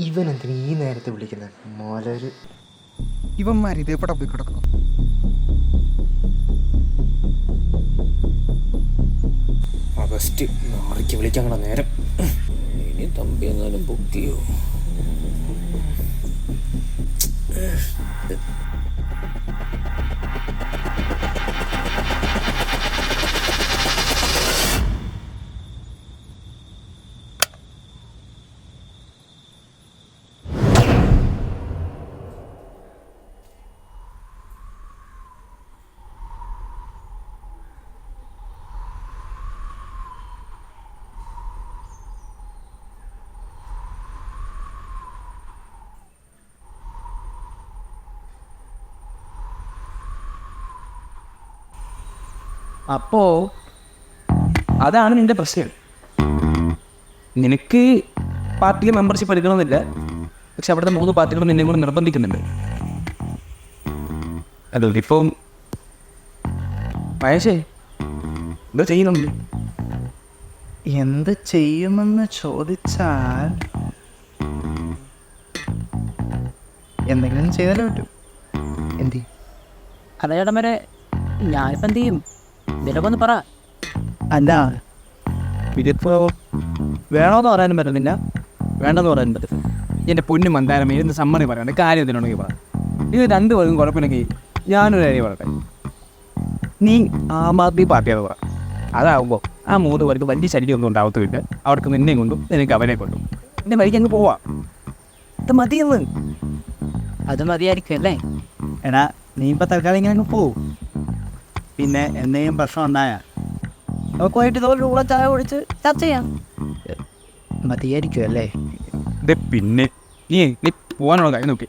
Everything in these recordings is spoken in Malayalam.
ഇവൻ എന്തിനാ ഈ നേരത്തെ വിളിക്കുന്നത്? മോലൊരു ഇവന്മാർ ഇതേപ്പെടെ പോയി കിടക്കണം. ആഗസ്റ്റ് 4 വിളിക്കാനുള്ള നേരം. ഇനി തമ്പി എന്നാലും ബുക്ക് ചെയ്യോ? അപ്പോ അതാണ് നിന്റെ പ്രശ്നം. നിനക്ക് പാർട്ടിയിൽ മെമ്പർഷിപ്പ് എടുക്കണമെന്നില്ല, പക്ഷെ അവിടുത്തെ 3 പാർട്ടികളും നിന്നെ കൂടെ നിർബന്ധിക്കുന്നുണ്ട്. അല്ല ഇപ്പം മഹേഷേ എന്താ ചെയ്യുന്നുണ്ട്? എന്ത് ചെയ്യുമെന്ന് ചോദിച്ചാൽ എന്തെങ്കിലും ചെയ്താലേ പറ്റൂ. എന്തി അതെ ചേട്ടൻ വരെ ഞാനിപ്പോൾ എന്ത് ചെയ്യും? ഇതിലൊക്കെ ഒന്ന് പറ. അല്ല, ഇതിപ്പോ വേണമെന്ന് പറയാനും പറ്റുന്നില്ല, വേണ്ടെന്ന് പറയാനും പറ്റും. എൻ്റെ പൊന്നു മന്ദാരം ഇരുന്ന് സമ്മറി പറയണ്ട, കാര്യം എന്തിനുണ്ടെങ്കിൽ പറ. ഇത് 2 പേർക്കും കുഴപ്പമില്ലെങ്കിൽ ഞാനൊരു കാര്യം പറയട്ടെ. നീ ആം ആദ്മി പാർട്ടിയാണെന്ന് പറ. അതാവുമ്പോൾ ആ 3 പേർക്ക് വലിയ ശല്യമൊന്നും ഉണ്ടാവത്തുമില്ല. അവർക്ക് നിന്നെയും കൊണ്ടും നിനക്ക് അവനെ കൊണ്ടും എൻ്റെ വഴിക്ക് അങ്ങ് പോവാം. ഇത് മതിയെന്ന്. അത് മതിയായിരിക്കും അല്ലേ? എടാ നീ ഇപ്പം തൽക്കാലം ഇങ്ങനെ അങ്ങ് പോവും. പിന്നെ എന്തെങ്കിലും പ്രശ്നം ഉണ്ടായാൽ നമുക്ക് പോയിട്ട് ഇതുപോലെ കൂടെ ചായ കുടിച്ച് ചർച്ച ചെയ്യാം. മതിയായിരിക്കും അല്ലേ? ഇത് പിന്നെ നീ പോകാനുള്ള കാര്യം നോക്കി.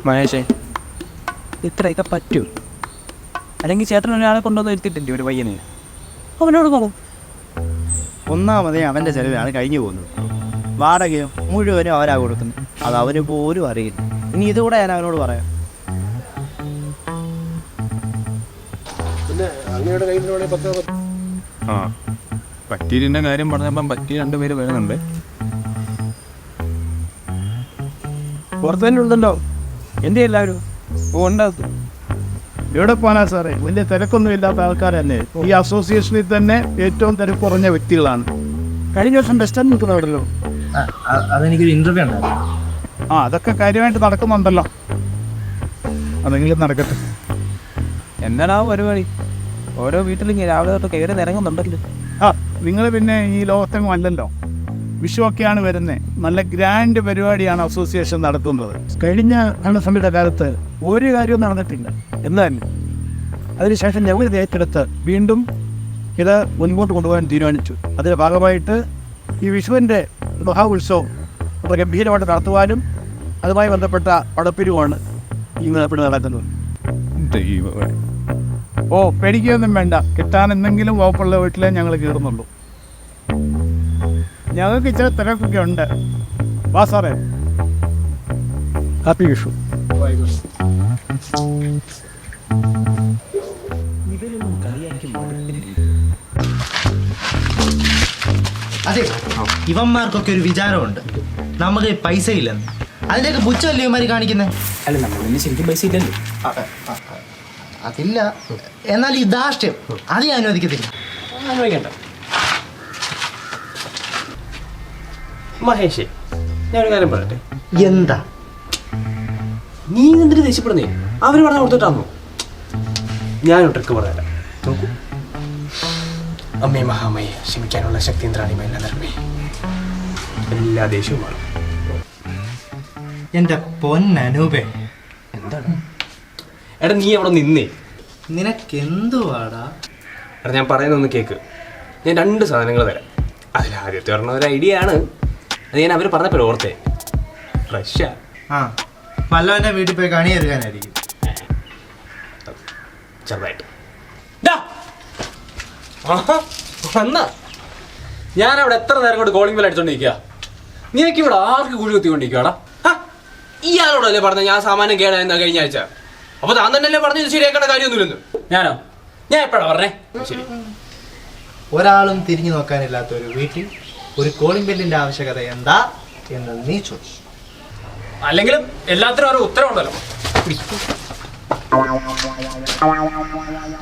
മഹേഷേ, ഇത്രയൊക്കെ പറ്റൂ? അല്ലെങ്കിൽ ചേട്ടൻ ഒരാളെ കൊണ്ടുവന്ന് എടുത്തിട്ടില്ലേ ഒരു പയ്യനെ? അവനോട് പോകും. ഒന്നാമതേ അവൻ്റെ ചിലവിലാണ് കഴിഞ്ഞു പോകുന്നത്. വാടകയും മുഴുവനും അവരാ കൊടുക്കുന്നത്. അത് അവന് പോലും അറിയില്ല. ഇനി ഇതുകൂടെ ഞാൻ അവനോട് പറയാം. ആ പറ്റീരിൻ്റെ കാര്യം പറഞ്ഞപ്പം പറ്റി 2 പേര് വരുന്നുണ്ട്. പുറത്തു തന്നെ ഉണ്ടല്ലോ. എന്ത് എല്ലാവരും ഉണ്ടാകും? എവിടെ പോകാനാ സാറേ? വലിയ തിരക്കൊന്നും ഇല്ലാത്ത ആൾക്കാർ തന്നെ. ഈ അസോസിയേഷനിൽ തന്നെ ഏറ്റവും തിരക്ക് കുറഞ്ഞ വ്യക്തികളാണ്. കഴിഞ്ഞ വർഷം ബസ് സ്റ്റാൻഡ് നിൽക്കുന്നവരല്ലോ. അതെനിക്കൊരു ഇൻ്റർവ്യൂ ഉണ്ടായിരുന്നു. അതൊക്കെ കാര്യമായിട്ട് നടക്കുന്നുണ്ടല്ലോ. അതെങ്കിലും നടക്കട്ടെ. എന്താണ് ആ പരിപാടി? ഓരോ വീട്ടിലും രാവിലെ തൊട്ട് കയറി നിറങ്ങുന്നുണ്ടല്ലോ. നിങ്ങൾ പിന്നെ ഈ ലോകത്തെങ്ങും അല്ലല്ലോ. വിഷുവൊക്കെയാണ് വരുന്നത്. നല്ല ഗ്രാൻഡ് പരിപാടിയാണ് അസോസിയേഷൻ നടത്തുന്നത്. കഴിഞ്ഞ ഭരണസമിതിയുടെ കാലത്ത് ഒരു കാര്യവും നടന്നിട്ടില്ല. എന്നാൽ അതിനുശേഷം ഞങ്ങൾ ഇത് ഏറ്റെടുത്ത് വീണ്ടും ഇത് മുൻപോട്ട് കൊണ്ടുപോകാൻ തീരുമാനിച്ചു. അതിൻ്റെ ഭാഗമായിട്ട് ഈ വിഷുവിൻ്റെ മഹാ ഉത്സവം വളരെ ഗംഭീരമായിട്ട് നടത്തുവാനും അതുമായി ബന്ധപ്പെട്ട പടപ്പിരിവാണ് ഇന്ന് ഇവിടെ നടക്കുന്നത്. പേടിക്കുകയൊന്നും വേണ്ട. കിട്ടാൻ എന്തെങ്കിലും വകുപ്പുള്ള വീട്ടിലേ ഞങ്ങൾ കയറുന്നുള്ളൂ. ഞങ്ങൾക്ക് ഇച്ചിരി തിരക്കൊക്കെ ഉണ്ട്. വാ സാറേ. ഹാപ്പി വിഷു. അതെ, ഇവന്മാർക്കൊക്കെ ഒരു വിചാരമുണ്ട് നമുക്ക് പൈസ ഇല്ലെന്ന്. അതിൻ്റെയൊക്കെ പുച്ഛമല്ലേ ഇവന്മാർ കാണിക്കുന്നത്? അല്ല, നമ്മൾ ശരിക്കും പൈസ ഇല്ലല്ലോ. അതില്ല, എന്നാൽ ഈ ധാർഷ്ട്യം അത് ഞാൻ അനുവദിക്കത്തില്ല. അനുവദിക്കണ്ട. മഹേഷേ, ഞാനൊരു കാര്യം പറയട്ടെ. എന്താ നീ എന്തിനു ദേഷ്യപ്പെടുന്നേ? അവർ പറഞ്ഞ കൊടുത്തിട്ടാണോ? ഞാനൊരു ട്രിക്ക് പറയാം. നോക്കൂ. അമ്മേ മഹാമയെ ക്ഷമിക്കാനുള്ള ശക്തി ദ്രാണിമല്ല ധർമ്മേ. എല്ലാ ദേഷ്യവുമാണ്. എൻ്റെ പൊന്നനൂപേ, എന്താണ്? എടാ നീ അവിടെ നിന്നേ. നിനക്കെന്തുവാടാ? എടാ ഞാൻ പറയുന്നൊന്ന് കേക്ക്. ഞാൻ 2 സാധനങ്ങൾ തരാം. അതിലാദ്യത്തെ പറഞ്ഞ ഒരു ഐഡിയ ആണ്. അത് ഞാൻ അവർ പറഞ്ഞപ്പോൾ ഓർത്തേ. ഫ്രഷാ. വല്ലവൻ്റെ വീട്ടിൽ പോയി കണി എടുക്കാനായിരിക്കും. ചെറുതായിട്ട്. വന്ന ഞാൻ അവിടെ എത്ര നേരം കൊണ്ട് കോളിംഗ് ബെൽ അടിച്ചോണ്ടിരിക്കുക. നിനക്ക് ഇവിടെ ആർക്ക് കുഴി കുത്തിക്കൊണ്ടിരിക്കുകയാടാ? ഇയാളോടല്ലേ പറഞ്ഞ ഞാൻ സാമാനം കേടായെന്നാ കഴിഞ്ഞ ആഴ്ച. അപ്പൊ താൻ തന്നെയല്ലേ പറഞ്ഞത് ശരിയാക്കേണ്ട കാര്യമൊന്നുമില്ലെന്ന്. ഞാനോ? ഞാൻ എപ്പോഴാ പറഞ്ഞേ? ശരി, ഒരാളും തിരിഞ്ഞു നോക്കാനില്ലാത്ത ഒരു വീട്ടിൽ ഒരു കോളിംഗ് ബെല്ലിന്റെ ആവശ്യകത എന്താ എന്ന് നീ ചോദിച്ചു. അല്ലെങ്കിലും എല്ലാത്തിനും ഓരോ ഉത്തരവുണ്ടല്ലോ.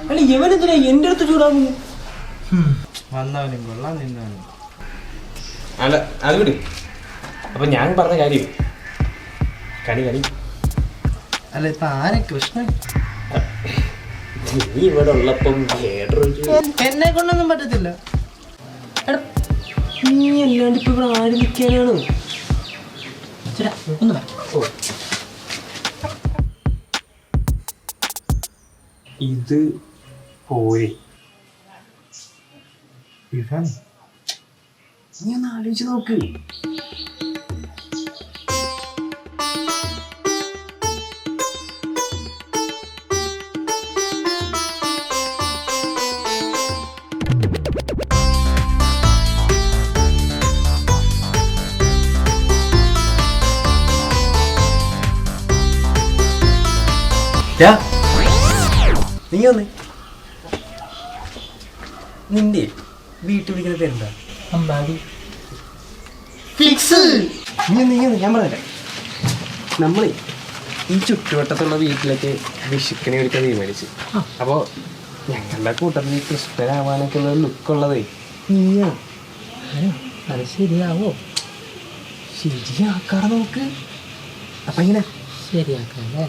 അല്ല ഇവനെന്തിനാ എന്റെ അടുത്ത് ചൂടാകുന്നു? വന്നവനും കൊള്ളാം, നിന്നവനും. അല്ല അത് വിട്. അപ്പൊ ഞാൻ പറഞ്ഞ കാര്യം കണി അല്ല ഇപ്പൊ ആരെ കൃഷ്ണൻ? നീ ഇവിടെ ഉള്ളപ്പം എന്നെ കൊണ്ടൊന്നും പറ്റത്തില്ല. നീ അല്ലാണ്ട് ഇപ്പൊ ഇവിടെ ആര് നിൽക്കാനാണ്? ഒന്ന് ഇത് പോയി. നീ ഒന്ന് ആലോചിച്ച് നോക്ക്. നീ ഒന്ന് നിന്റെ വീട്ടിൽ വിളിക്കുന്ന പേരെന്താ? അമ്പാടി. ഞാൻ പറഞ്ഞേ, നമ്മളെ ഈ ചുറ്റുവട്ടത്തുള്ള വീട്ടിലൊക്കെ വിഷുക്കണി വിളിക്കാൻ തീരുമാനിച്ചു. അപ്പോ ഞങ്ങളുടെ കൂട്ടത്തിൽ കൃഷ്ണരാമാനൊക്കെ ഉള്ള ലുക്കുള്ളതേ നീയാ. അത് ശരിയാവോ? ശരിയാക്കാടെ നോക്ക്. അപ്പൊ ഇങ്ങനെ ശരിയാക്കല്ലേ?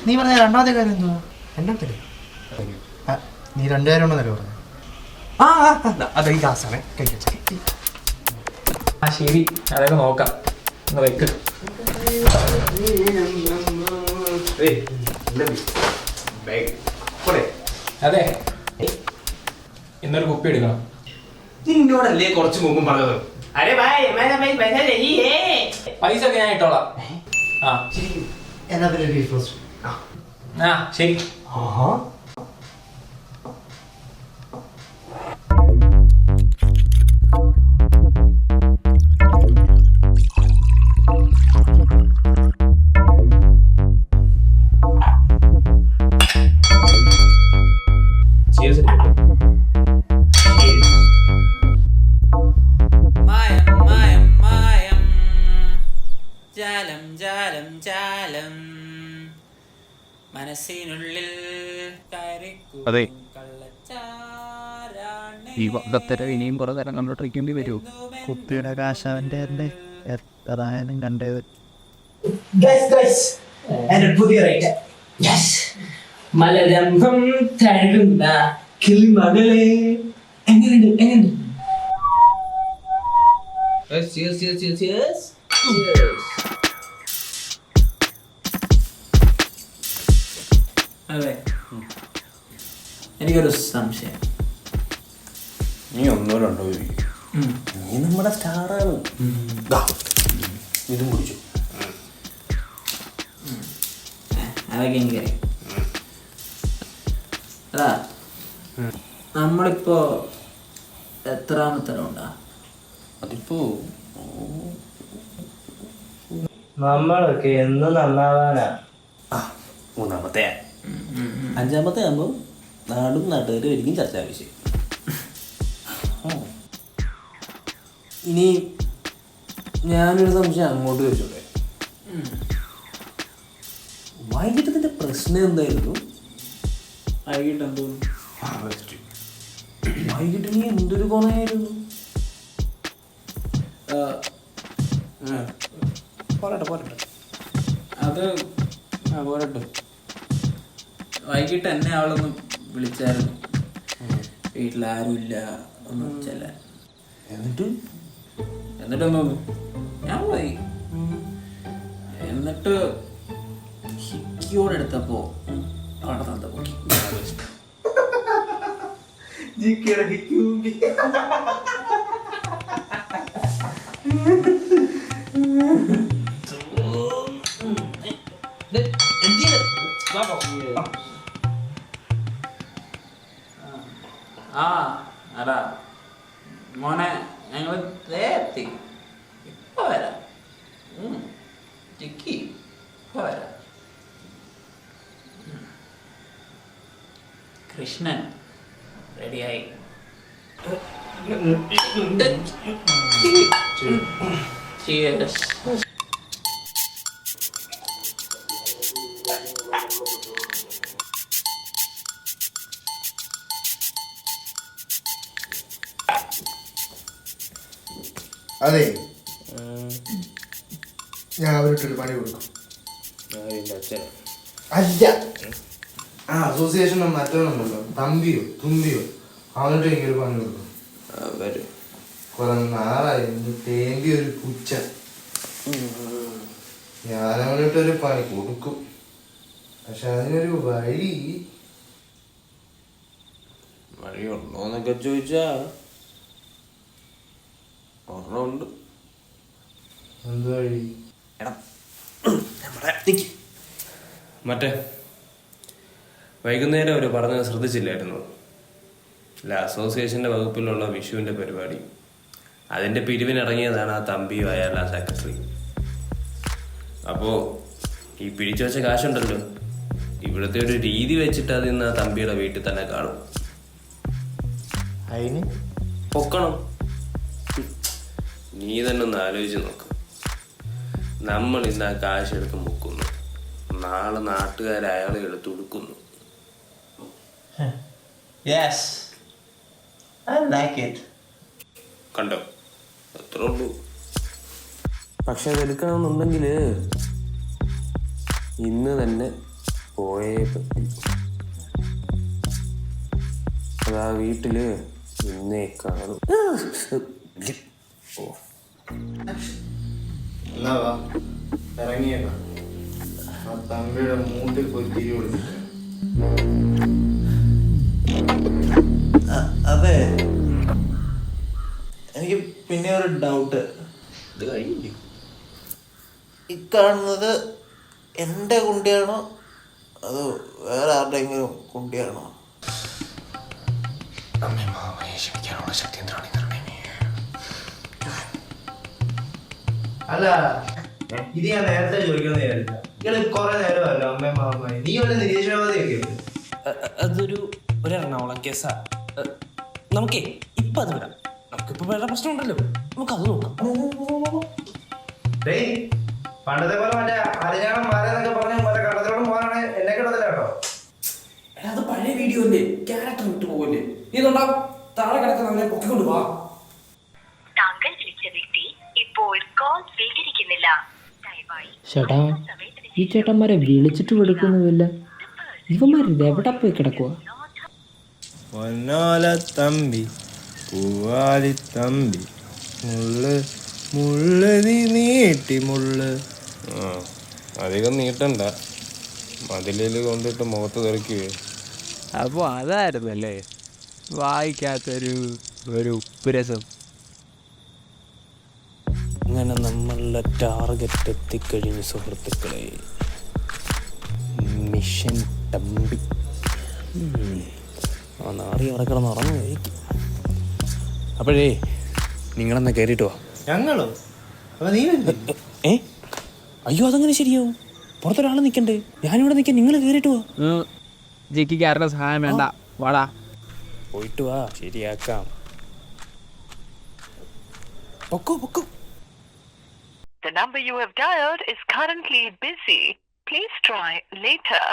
നീ പറഞ്ഞ രണ്ടാമത്തെ കാര്യം എന്തുവാ? രണ്ടാമത്തെ നീ രണ്ടുപേരുണ്ടെന്നല്ലേ പറഞ്ഞു? അതെ ഈ ഗ്ലാസ്സാണ് കഴിച്ച. ആ ശരി, അതൊക്കെ നോക്കാം. വെക്ക്. അതെ, ഇന്നൊരു കുപ്പി എടുക്കണം. നിന്നോടല്ലേ കുറച്ച് മുമ്പും പറഞ്ഞത്? പൈസ ഒക്കെ ഞാൻ ഇട്ടോളാം. ആ എന്നാ പിന്നെ ബീഫ് റോസ്റ്റ്. ആ ശരി. മനസ്സിനുള്ളിൽ അതെ, ഈ വകത്തര ഇനിയും കുറെ നേരം കണ്ടോണ്ടിരിക്കേണ്ടി വരുമോ? കുപ്പിയുടെ കാശ് അവൻ്റെ എത്രയായാലും കണ്ടേ വരും. മലരംഭം തഴുന്ന കിളിമകളെ. എങ്ങനെയുണ്ട്? അതെ, എനിക്കൊരു സംശയം. നീ ഒന്നോ രണ്ടോ നീ നമ്മുടെ സ്റ്റാറാണ്. ഇതും കുടിച്ചു. അതൊക്കെ എനിക്കറിയാം. അതാ നമ്മളിപ്പോ എത്രാമത്തെ റൗണ്ടാ? അതിപ്പോ നമ്മളൊക്കെ എന്ന് നന്നാവാനാ? മൂന്നാമത്തെ. അഞ്ചാമത്തെ ആകുമ്പോൾ നാടും നാട്ടുകാരും ആയിരിക്കും ചർച്ച ആവശ്യം. ഇനി ഞാനൊരു സംശയം അങ്ങോട്ട് ചോദിച്ചോട്ടെ. വൈകിട്ട് നിന്റെ പ്രശ്നം എന്തായിരുന്നു? വൈകിട്ട് എന്തോ വൈകിട്ട് നീ എന്തൊരു കൊണയായിരുന്നു? പോരട്ടെ അത് പോരട്ടെ. വൈകിട്ട് എന്നെ അവളൊന്ന് വിളിച്ചായിരുന്നു. വീട്ടിലാരും ഇല്ല ഒന്ന് ചെല്ലാൻ. എന്നിട്ടെന്തോന്നു, ഞാൻ പോയി. എന്നിട്ട് ഹിക്കിയോടെടുത്തപ്പോ അവിടെ തന്ത പൊക്കി. ആ അടാ മോനെ ഞങ്ങൾ എത്തി ഇപ്പൊ വരാം ചിക്കി ഇപ്പൊ വരാം കൃഷ്ണൻ റെഡിയായി Cheers. അതെ ഞാൻ അവരിട്ടൊരു പണി കൊടുക്കും. അച്ഛൻ അല്ല ആ അസോസിയേഷനും മറ്റൊന്നുണ്ടല്ലോ, തമ്പിയോ തുമ്പിയോ, അവനിട്ട് എനിക്കൊരു പണി കൊടുക്കും. വരും കുറെ നാളായി തേമ്പി ഒരു പുച്ച. ഞാനവനിട്ടൊരു പണി കൊടുക്കും. പക്ഷെ അതിനൊരു വഴിയുണ്ടോന്നൊക്കെ ചോദിച്ചാ ഒരെണ്ണമുണ്ട്. എന്ത് വഴി? മറ്റേ വൈകുന്നേരം അവർ പറഞ്ഞത് ശ്രദ്ധിച്ചില്ലായിരുന്നു. അല്ല, അസോസിയേഷൻ്റെ വകുപ്പിലുള്ള വിഷുവിൻ്റെ പരിപാടി, അതിൻ്റെ പിരിവിനിറങ്ങിയതാണ് ആ തമ്പിയും അയാൾ ആ സെക്രട്ടറി. അപ്പോൾ ഈ പിടിച്ചു വെച്ച കാശുണ്ടല്ലോ, ഇവിടുത്തെ ഒരു രീതി വെച്ചിട്ട് അത് ഇന്ന് ആ തമ്പിയുടെ വീട്ടിൽ തന്നെ കാണും. അതിന് പൊക്കണം. നീ തന്നെ ഒന്ന് ആലോചിച്ച് നോക്ക്. നമ്മൾ ഇന്ന് ആ കാശ് എടുത്ത് മുക്കുന്നു, നാളെ നാട്ടുകാർ അയാളെ എടുത്ത് കൊടുക്കുന്നു. Yes. I like it. കണ്ടോ, അത്രേ ഉള്ളൂ. പക്ഷെ അതെടുക്കണമെന്നുണ്ടെങ്കിൽ ഇന്ന് തന്നെ പോയേ പറ്റും. അതാ വീട്ടില് ഇന്നേ കാണും. ഓ എന്നാ വാ ഇറങ്ങിയേക്കാം. ആ തമ്പിയുടെ മൂട്ടിൽ പോയി തീ കൊടുത്തിട്ട്. അതെ, എനിക്ക് പിന്നെ ഒരു ഡൗട്ട്. ഇത് കഴിഞ്ഞു. ഈ കാണുന്നത് എൻ്റെ കുണ്ടിയാണോ അതോ വേറെ ആരുടെയെങ്കിലും കുണ്ടിയാണോ? അല്ല, ഇത് ഞാൻ നേരത്തെ ചോദിക്കുന്ന വിചാരിച്ച. ഇയാള് കുറെ നേരമല്ലോ അമ്മയും മാമായി, നീ വല്ല നിരീക്ഷണവാദിയൊക്കെ ഉണ്ട്. അതൊരു എറണാകുളം കേസാ. നമുക്കേ ഇപ്പൊ അത് വിടാം. നമുക്കിപ്പോ വേറെ പ്രശ്നമുണ്ടല്ലോ, നമുക്കത് നോക്കാം. ഡേയ്, പണ്ടത്തെ പോലെ മറ്റേ അരിഞ്ഞാണം മാരെന്നൊക്കെ പറഞ്ഞ മറ്റേ കടത്തിലോട്ട് പോകാനാണ് എന്നെ കിടത്തില്ല കേട്ടോ. അത് പഴയ വീഡിയോ അല്ലേ, ക്യാരക്ടർ വിട്ടു പോകല്ലേ. നീ ഇതുണ്ടാ താഴെ കിടക്കുന്നവനെ പൊക്കിക്കൊണ്ട് പോവാ. താങ്കൾ വിളിച്ച വ്യക്തി ഇപ്പോൾ കോൾ സ്വീകരിക്കുന്നില്ല. ചേട്ടാ, ഈ ചേട്ടന്മാരെ വിളിച്ചിട്ട് എടുക്കുന്നുമില്ല. ഇവന്മാരിത് എവിടെ പോയി കിടക്കുക? പൊന്നോല തമ്പി പൂവാലി തമ്പി മുള്ള് മുള്ള് നീട്ടി മുള്ള്. അധികം നീട്ടണ്ട, മതിലിൽ കൊണ്ടിട്ട് മുഖത്ത് തെറിക്കുവേ. അപ്പോൾ അതായിരുന്നല്ലേ വായിക്കാത്തൊരു ഉപ്പുരസം. അങ്ങനെ നമ്മളുടെ ടാർഗറ്റ് എത്തിക്കഴിഞ്ഞു സുഹൃത്തുക്കളെ. മിഷൻ തമ്പി ആ നാറി അവിടെ കിടന്ന് ഉറങ്ങുമായിരിക്കും. അപ്പോഴേ നിങ്ങളെന്നാ കയറിയിട്ട് വാ. ഞങ്ങളോ? അപ്പൊ നീ അയ്യോ, അതങ്ങനെ ശരിയാവും. പുറത്തൊരാൾ നിൽക്കണ്ടേ, ഞാനിവിടെ നിൽക്കാൻ. നിങ്ങൾ കയറിയിട്ട് വാ. ജിക്കിക്ക് ആരുടെ സഹായം വേണ്ട, വാടാ. പോയിട്ട് വാ, ശരിയാക്കാം. പൊക്കോ പൊക്കോ. The number you have dialed is currently busy. Please try later.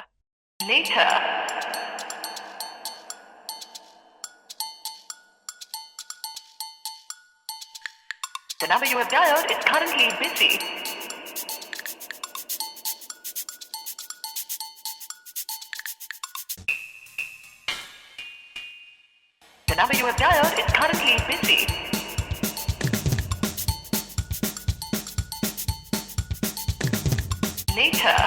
The number you have dialed is currently busy. The number you have dialed is currently busy. Later.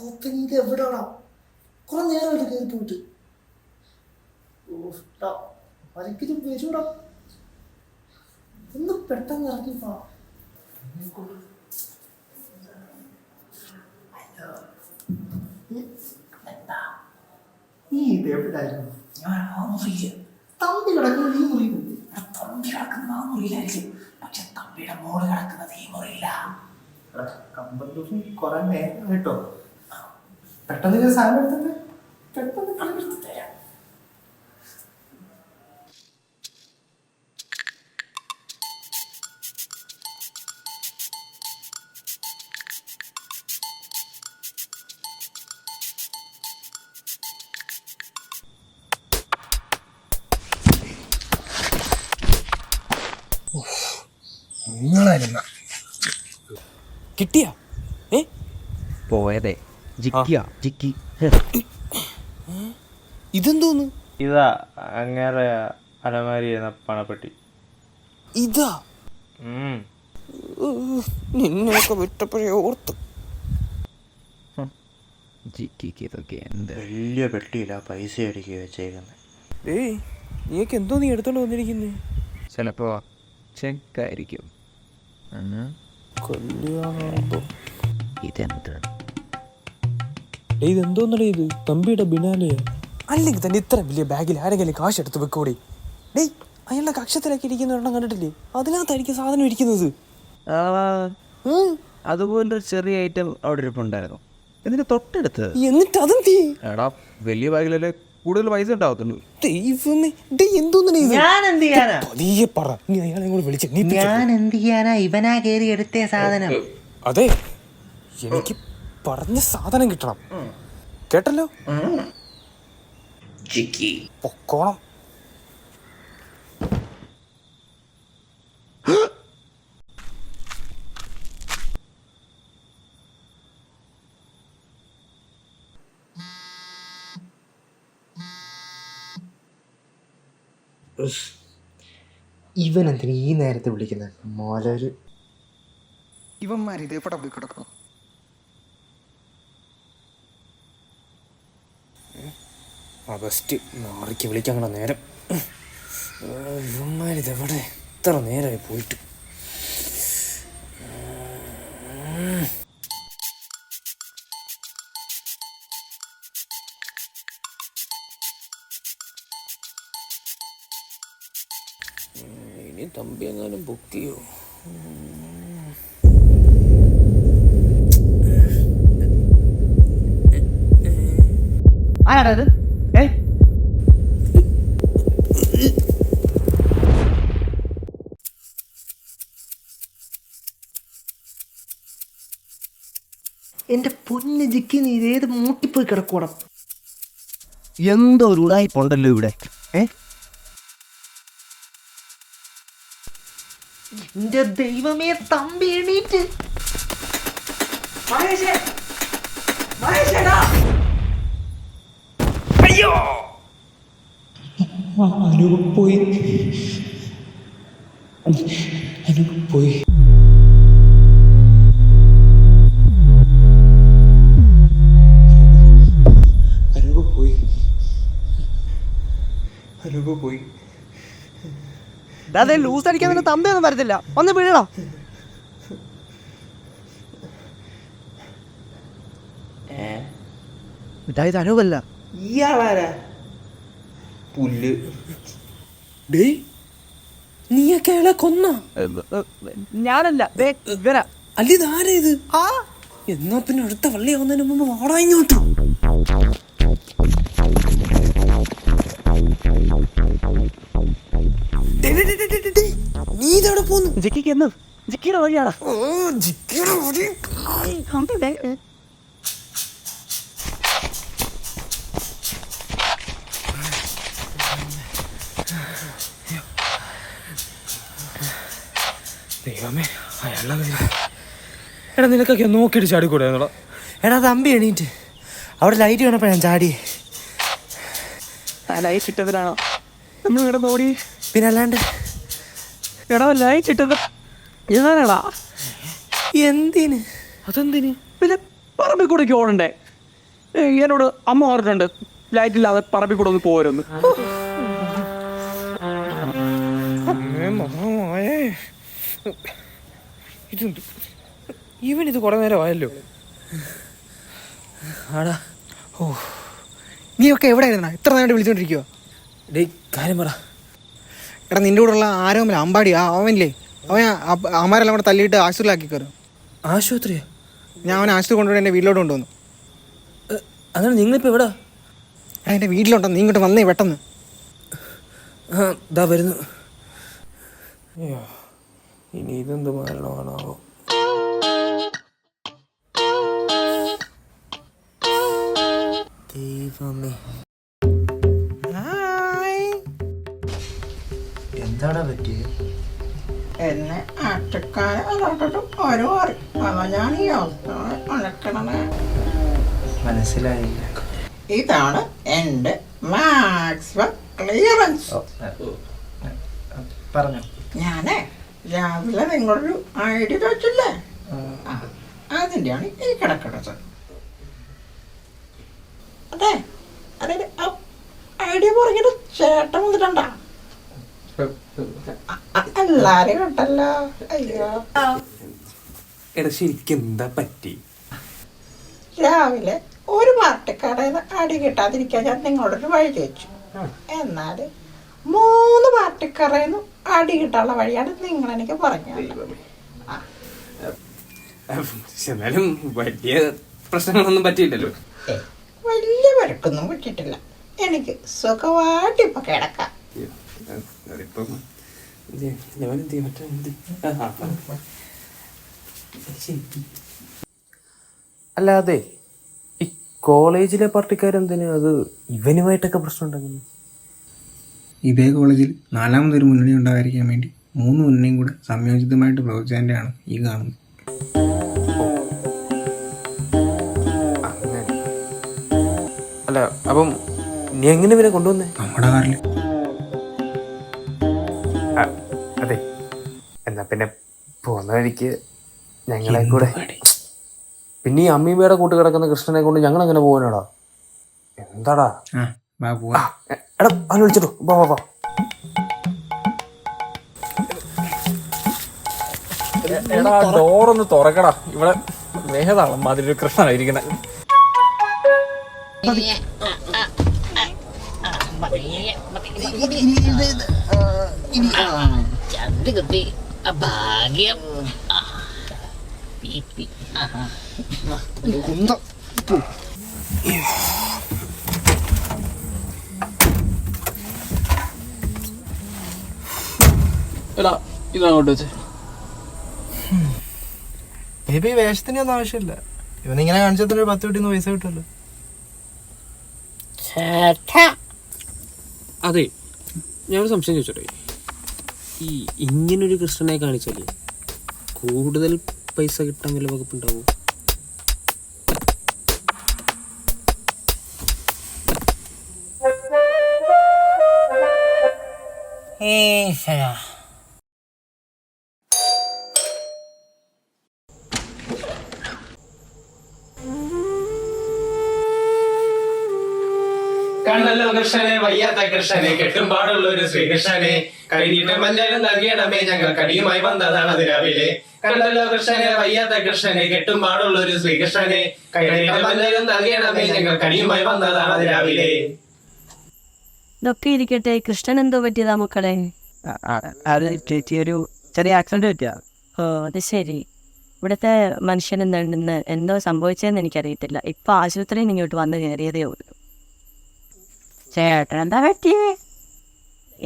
ഇത് എവിടെയാണോ കുറെ നേരമായിട്ട് കയറി പോയിട്ട് ഒരിക്കലും വരൂടാ ഒന്ന് പെട്ടെന്ന് ഇറങ്ങി പോ നീ ഇത് എവിടെയായിരുന്നു തമ്പി കിടക്കുന്നത് ഈ മുറിയിലുണ്ട് തമ്പി കിടക്കുന്ന ആ മുറിയിലായിരിക്കും പക്ഷെ തമ്പിയുടെ മോള് കിടക്കുന്നത് ഈ മുറിയില്ല കമ്പന്തൂരിൽ കുറെ നേരം കേട്ടോ പെട്ടെന്ന് ഞാൻ സാധനം എടുത്തിട്ട് പെട്ടെന്ന് കണ്ടെടുത്ത് തരാം കിട്ടിയാ പോയതേ ജിക്കി ഇതെന്തോന്ന്? ഇതാ അങ്ങേറെ അലമാരി എന്ന പണപ്പെട്ടി. ഇതാ നിന്നൊക്കെ വിട്ടപ്പോഴേ ഓർത്തു. ജിക്കിക്ക് ഇതൊക്കെ എന്ത് വലിയ പെട്ടിയില്ല പൈസ അടിക്കുക വെച്ചേക്കുന്നത്. ഏയ് നീയൊക്കെ എന്തോ നീ എടുത്തോണ്ട് വന്നിരിക്കുന്നേ? ചിലപ്പോ ചെക്കായിരിക്കും. ഇതെന്ത് ഇതെന്തോന്നടേ ഇത്? തമ്പിയുടെ ബിനാലെയാ? അല്ലെങ്കിൽ തന്നെ ഇത്ര വലിയ ബാഗിൽ ആരെങ്കിലും കാശ് എടുത്ത് വെക്കോടി? ഡേയ് അയാളുടെ കക്ഷത്തിലൊക്കെ ഇരിക്കുന്ന ഒരെണ്ണം കണ്ടിട്ടില്ലേ? അതിനകത്തായിരിക്കും സാധനം ഇരിക്കുന്നത്. അതുപോലൊരു ചെറിയ ഐറ്റം അവിടെ ഇരിപ്പുണ്ടായിരുന്നു. എന്നിട്ട് തൊട്ടടുത്ത് എന്നിട്ട് അതെന്ത്? എടാ വലിയ ബാഗിലല്ലേ കൂടുതൽ പൈസ ഉണ്ടാവത്തുള്ളൂ. ദൈവമേ ഡേയ് എന്തോന്നടേ ഇത്? ഞാൻ എന്ത് ചെയ്യാനാ പതിയെ പറ. നീ അയാളെ കൂടെ വിളിച്ച് ഞാൻ എന്ത് ചെയ്യാനാ ഇവനാ കയറി എടുത്തേ സാധനം. അതെ എനിക്ക് പറഞ്ഞ സാധനം കിട്ടണം കേട്ടല്ലോ. പൊക്കോണം. ഇവനെന്തിനാ ഈ നേരത്തെ വിളിക്കുന്നത്? മോലൊരു ഇവന്മാരിത് എവിടെ പോയി കിടക്കണം? ബെസ്റ്റ് മാറിക്ക് വിളിക്കാൻ നേരം. ഇവന്മാരിതെവിടെ? ഇത്ര നേരമായി പോയിട്ട്. ഇനി തമ്പി എങ്ങാനും ബുക്ക് ചെയ്യോ? ആരാടത്? എന്റെ പൊന്ന് ജിക്കി, നീ ഇതേത് മൂട്ടിപ്പോയി കിടക്കണം. എന്തോ ഒരു ഉടായിപ്പുണ്ടല്ലോ ഇവിടെ. എന്റെ ദൈവമേ, തമ്പി എണീറ്റ്. അയ്യോ അനുപ് പോയി. അതെ ലൂസ് അടിക്കാൻ തന്നെ തമ്പയൊന്നും വരത്തില്ല. ഒന്ന് വീഴടാ. ഇതായത് അനുവല്ല. ഇയാളാരാ? പുല്ല്. ഡേയ് നീയൊക്കെ അയാളെ കൊന്ന? ഞാനല്ല, ഇവനാ. അല്ല ഇതാരാ ഇത്? എന്നാ പിന്നെ അടുത്ത വള്ളിയാവുന്നതിന് മുമ്പ് വാടാ ഇങ്ങോട്ട്. നീ ഇതവിടെ പോന്നു? ജിക്കിക്ക് എന്ന് ജിക്കിയുടെ വഴിയാടാ. ജിക്കിയുടെ വഴി. ദൈവമേ അയാളുടെ പേര്. എടാ നിനക്കൊക്കെ നോക്കിയിട്ട് ചാടിക്കൂടെ? എടാ തമ്പി എണീറ്റ്. അവിടെ ലൈറ്റ് കണ്ടപ്പോ ഞാൻ ചാടി. ലൈറ്റ് ഇട്ടതിലാണോ നമ്മൾ ഇവിടെ ഓടി? പിന്നെ അല്ലാണ്ട് എടാ ലൈറ്റ് ഇട്ടത് ഇതാണടാ. എന്തിന്? അതെന്തിന്? പിന്നെ പറമ്പിൽ കൂടെ ഓടണ്ടേ? എന്നോട് അമ്മ പറഞ്ഞിട്ടുണ്ട് ലൈറ്റ് ഇല്ലാതെ പറമ്പിൽ കൂടെ ഒന്ന് പോരുന്നു. ഇതുണ്ട്, ഇവനിത് കുറെ നേരം ആയല്ലോ. ആടാ, ഓ, നീ ഒക്കെ എവിടെ ആയിരുന്നാ? ഇത്ര നേരം വിളിച്ചോണ്ടിരിക്കുവോ? ഡേ കാര്യം പറ. എടാ, നിന്റെ കൂടെ ഉള്ള ആരോമല അമ്പാടി അവനില്ലേ, അവൻ അമ്മാരെല്ലാം കൂടെ തല്ലിയിട്ട് ആശുപത്രിയിലാക്കി കയറും. ആശുപത്രിയാ? ഞാൻ അവൻ ആശുപത്രി കൊണ്ടുപോയി എൻ്റെ വീട്ടിലോട്ട് കൊണ്ടുവന്നു. അങ്ങനെ നിങ്ങളിപ്പോൾ എവിടാ? എടാ, എൻ്റെ വീട്ടിലുണ്ടോ, നീ ഇങ്ങോട്ട് വന്നേ പെട്ടെന്ന്. ആ, ഇതാ വരുന്നു. അയ്യോ, ഇനി ഇതെന്ത് മരണമാണാവോ? ദൈവമേ, എന്താടാ പറ്റിയത്? എന്നെ ആറ്റക്കാരെ അലോട്ടിട്ട് ഒരു മാറി അതാ ഞാൻ ഈ അവസ്ഥ അലക്കണത്. മനസ്സിലായില്ല. ഇതാണ് എൻ്റെ മാക്സിമം ക്ലിയറൻസ്. പറഞ്ഞു. ഞാനേ രാവിലെ നിങ്ങളൊരു ഐഡിയ ചോദിച്ചില്ലേ, അതിൻ്റെയാണ് ഈ കിടക്കുന്നത്. അതെ അതെ, ഐഡിയ പറഞ്ഞിട്ട് ചേട്ടൻ വന്നിട്ടുണ്ടാ? എല്ലാരും കണ്ടല്ലോ. അയ്യോ, എടാ ശരിക്കും എന്താ പറ്റി? രാവിലെ ഒരു പാർട്ടിക്കടയിൽ നിന്ന് അടി കിട്ടാതിരിക്കാൻ ഞാൻ നിങ്ങളോടൊരു വഴി ചോദിച്ചു. എന്നാൽ 3 പാർട്ടിക്കടയിൽ നിന്ന് അടി കിട്ടാനുള്ള വഴിയാണ് നിങ്ങൾ എനിക്ക് പറഞ്ഞത്. എന്നാലും വലിയ പ്രശ്നങ്ങളൊന്നും പറ്റിയില്ലല്ലോ. വലിയ വരക്കൊന്നും പറ്റിയിട്ടില്ല. എനിക്ക് സുഖമായിട്ട് ഇപ്പൊ കിടക്കാം. അല്ലാതെ ഈ കോളേജിലെ പാർട്ടിക്കാരെന്തിനു അത് ഇവനുമായിട്ടൊക്കെ പ്രശ്നം ഉണ്ടാക്കുന്നു? ഇതേ കോളേജിൽ 4മതൊരു മുന്നണി ഉണ്ടാകാതിരിക്കാൻ വേണ്ടി 3 മുന്നണിയും കൂടെ സംയോജിതമായിട്ട് പ്രവർത്തിച്ചതിൻ്റെയാണ് ഈ കാണുന്നത്. അല്ല, അപ്പം നീ എങ്ങനെ ഇവനെ കൊണ്ടുവന്നേ? നമ്മുടെ കാറിൽ. അതെ, എന്നാ പിന്നെ പോന്ന വഴിക്ക് ഞങ്ങളെ കൂടെ. പിന്നെ ഈ അമ്മീമ്മയുടെ കൂട്ട് കിടക്കുന്ന കൃഷ്ണനെ കൊണ്ട് ഞങ്ങൾ എങ്ങനെ പോകാനാടാ? എന്താടാ? എടാ, അവനെ വിളിച്ചിട്ടു. വാ വാ വാ. എടാ, ഡോറൊന്ന് തുറക്കടാ, ഇവിടെ വേഗതാളം മാതിരി ഒരു കൃഷ്ണനായിരിക്കണേ. ഭാഗ്യം. എടാ, ഇതങ്ങോട്ട് വെച്ചേ. ഇനിയിപ്പോ ഈ വേഷത്തിന്റെ ഒന്നും ആവശ്യമില്ല. ഇവനിങ്ങനെ കാണിച്ചതിന് 10 കിട്ടുന്ന പൈസ കിട്ടുമല്ലോ. അതെ, ഞാനൊരു സംശയം ചോദിച്ചോട്ടെ. ഈ ഇങ്ങനൊരു കൃഷ്ണനെ കാണിച്ചാല് കൂടുതൽ പൈസ കിട്ടാൻ വല്ല വകുപ്പുണ്ടാവോ? കണ്ടല്ലോ കൃഷ്ണനെ, വയ്യാത്ത കൃഷ്ണനെ, കെട്ടുംപാടുള്ള ഒരു ശ്രീകൃഷ്ണനെ, കൈനീട്ടം മഞ്ചാലും നൽകിയണമേ ഞങ്ങൾ കടിയുമായി വന്നതാണ് അതിരാവിലെ. കണ്ടല്ലോ കൃഷ്ണനെ, വയ്യാത്ത കൃഷ്ണനെ, കെട്ടുംപാടുള്ള ഒരു ശ്രീകൃഷ്ണനെ, കൈനീട്ടം മഞ്ചാലും നൽകിയണമേ ഞങ്ങൾ കടിയുമായി വന്നതാണ് അതിരാവിലെ. ഇതൊക്കെ ഇരിക്കട്ടെ, കൃഷ്ണൻ എന്തോ പറ്റിയതാ മക്കളെ? ചേച്ചി ഒരു ചെറിയ ആക്സിഡന്റ് പറ്റിയ. ഓ, അത് ശരി. ഇവിടുത്തെ മനുഷ്യൻ എന്തുണ്ടെന്ന് എന്തോ സംഭവിച്ചതെന്ന് എനിക്കറിയത്തില്ല. ഇപ്പൊ ആശുപത്രിയിൽ ഇങ്ങോട്ട് വന്ന് കയറിയതേ ഉള്ളൂ. ചേട്ടൻ എന്താ പറ്റിയേ?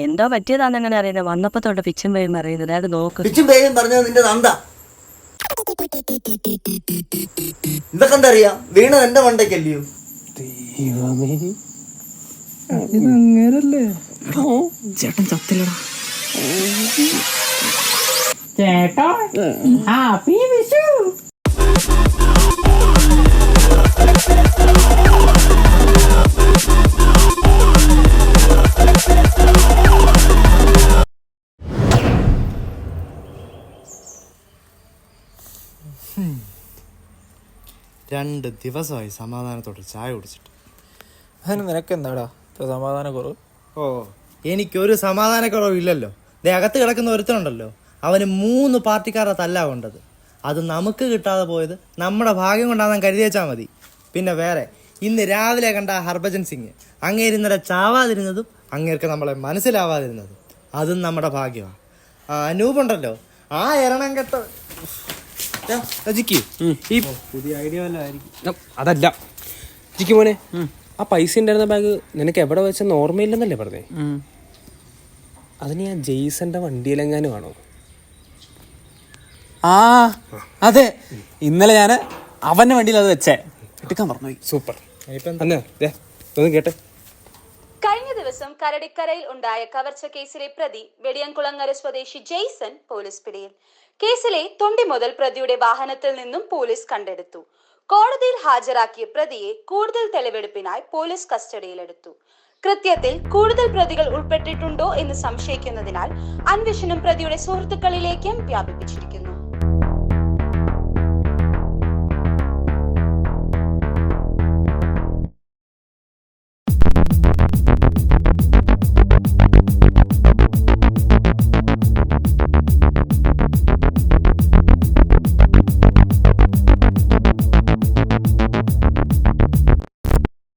എന്തോ പറ്റിയതാണെങ്ങനെ അറിയുന്നത്? വന്നപ്പോ തൊട്ട് പിച്ചും പേരും അറിയുന്നത്. അത് നോക്ക്. പിച്ചും പേരും പറഞ്ഞത് നിന്റെ നന്ദ. ഇതൊക്കെ എന്തറിയാം, വീണത് എന്റെ മണ്ടയ്ക്കല്ലയോ? ഇതങ്ങനല്ലേ ചേട്ടൻ ചത്തില്ലടാ. ചേട്ടാ, ഹാപ്പി വിഷു. 2 ദിവസമായി സമാധാനത്തോടെ ചായ കുടിച്ചിട്ട്. അതിന് നിനക്ക് എന്താടാ സമാധാനക്കുറവ്? ഓ, എനിക്കൊരു സമാധാനക്കുറവില്ലല്ലോ. അകത്ത് കിടക്കുന്ന ഒരുത്തനുണ്ടല്ലോ, അവന് 3 പാർട്ടിക്കാരുടെ തല്ലാ കൊണ്ടത്. അത് നമുക്ക് കിട്ടാതെ പോയത് നമ്മുടെ ഭാഗ്യം കൊണ്ടാണെന്ന് കരുതി വെച്ചാൽ മതി. പിന്നെ വേറെ, ഇന്ന് രാവിലെ കണ്ട ഹർഭജൻ സിംഗ്, അങ്ങേര് ഇന്നലെ ചാവാതിരുന്നതും അങ്ങേർക്ക് നമ്മളെ മനസ്സിലാവാതിരുന്നതും അതും നമ്മുടെ ഭാഗ്യമാണ്. അനൂപുണ്ടല്ലോ, ആ എരണം കെട്ട ഈ പുതിയ ഐഡിയ വല്ലതായിരിക്കും. അതല്ല ജിക്ക് മോനെ, ആ പൈസ ഉണ്ടായിരുന്ന ബാഗ് നിനക്ക് എവിടെ വെച്ചെന്ന് ഓർമ്മയില്ലെന്നല്ലേ പറഞ്ഞേ? അതിന് ഞാൻ ജെയ്സന്റെ വണ്ടിയിലെങ്ങാനും ആണോ? ആ അതെ, ഇന്നലെ ഞാൻ അവന്റെ വണ്ടിയിൽ അത് വെച്ചേ എടുക്കാൻ പറഞ്ഞു. സൂപ്പർ. ഒന്ന് കേട്ടെ. കഴിഞ്ഞ ദിവസം കരടിക്കരയിൽ ഉണ്ടായ കവർച്ച കേസിലെ പ്രതി വെടിയംകുളങ്ങര സ്വദേശി ജെയ്സൺ പോലീസ് പിടിയിൽ. കേസിലെ തൊണ്ടി മുതൽ പ്രതിയുടെ വാഹനത്തിൽ നിന്നും പോലീസ് കണ്ടെടുത്തു. കോടതിയിൽ ഹാജരാക്കിയ പ്രതിയെ കൂടുതൽ തെളിവെടുപ്പിനായി പോലീസ് കസ്റ്റഡിയിലെടുത്തു. കൃത്യത്തിൽ കൂടുതൽ പ്രതികൾ ഉൾപ്പെട്ടിട്ടുണ്ടോ എന്ന് സംശയിക്കുന്നതിനാൽ അന്വേഷണം പ്രതിയുടെ സുഹൃത്തുക്കളിലേക്കും വ്യാപിപ്പിച്ചിരിക്കുന്നു.